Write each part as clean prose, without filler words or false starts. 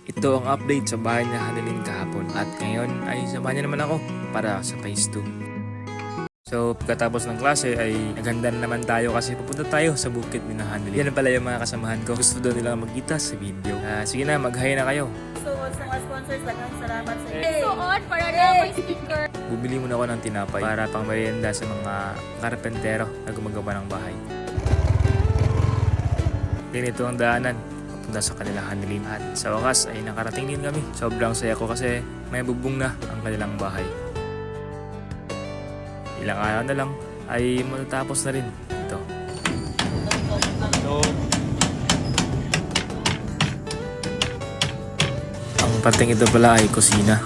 Ito ang update sa bahay na Hanilin kahapon at ngayon ay samahan niyo naman ako para sa phase 2. So pagkatapos ng klase ay naghanda na naman tayo kasi pupunta tayo sa bukid ni Hanilin. Yan pala yung mga kasamahan ko. Gusto daw nilang magkita sa video. Sige na, mag-hi na kayo. Suot sa mga sponsors, daghang salamat sa inyo. Suot para na may sticker. Bumili muna ako ng tinapay para pang merienda sa mga karpentero na gumagawa ng bahay. Ganito ang daanan papunta sa kanilang Hanilin at sa wakas ay nakarating din kami. Sobrang saya ko kasi may bubong na ang kanilang bahay. Ilang araw na lang ay matatapos na rin ito. So, ang parteng ito pala ay kusina.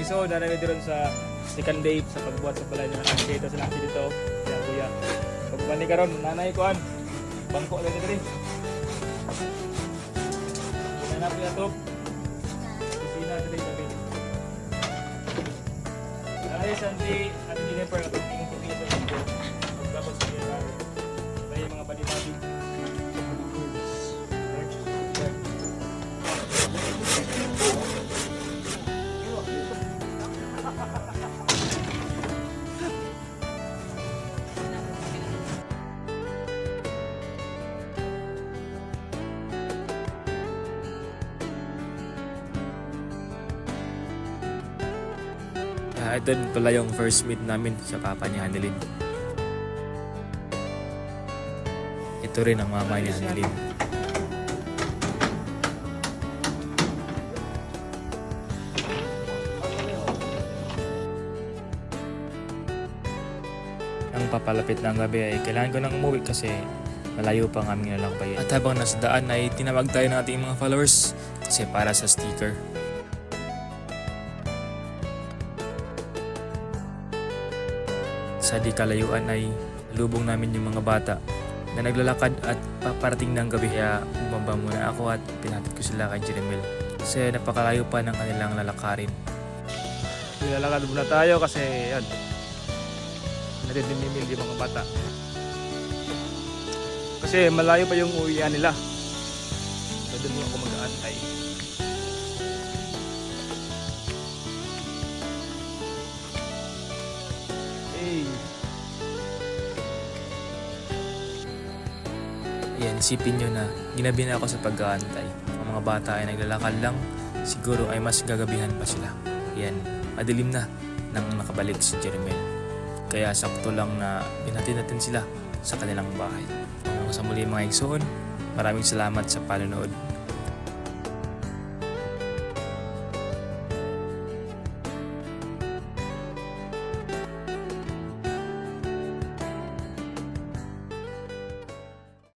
So, narami doon sa second day sa pagbuhat sa balay ng dito sa laksi dito. Kaya kuya, pagbuhat ni karon nanay ko an bangko lang dito rin. Nanay po yato. Kusina dito sa dito. Nanay santi at Jennifer at tingin ko dito sa dito. Pagkapos niya may mga bali-bali. Ito pala yung first meet namin sa papa ni Hanilin. Ito rin ang mama ni Hanilin. Ang papalapit ng gabi ay kailangan ko nang umuwi kasi malayo pa ang aming lalakbayan. At habang nasa daan ay tinawag tayo ng ating mga followers kasi para sa sticker. Sa di kalayuan ay lubong namin yung mga bata na naglalakad at paparating ng gabi. Kaya bumaba muna ako at pinatid ko sila kay Jeremel kasi napakalayo pa ng kanilang lalakarin. Nilalakad muna tayo kasi yan, nadidimimil yung mga bata kasi malayo pa yung uwian nila. So doon ako mag-aantay. Yan, isipin nyo na ginabi na ako sa pag-aantay. Ang mga bata ay naglalakad lang, siguro ay mas gagabihan pa sila. Yan, madilim na nang nakabalik si Jeremel. Kaya sakto lang na pinatid natin sila sa kanilang bahay. Hanggang sa muli mga igsoon, maraming salamat sa panonood.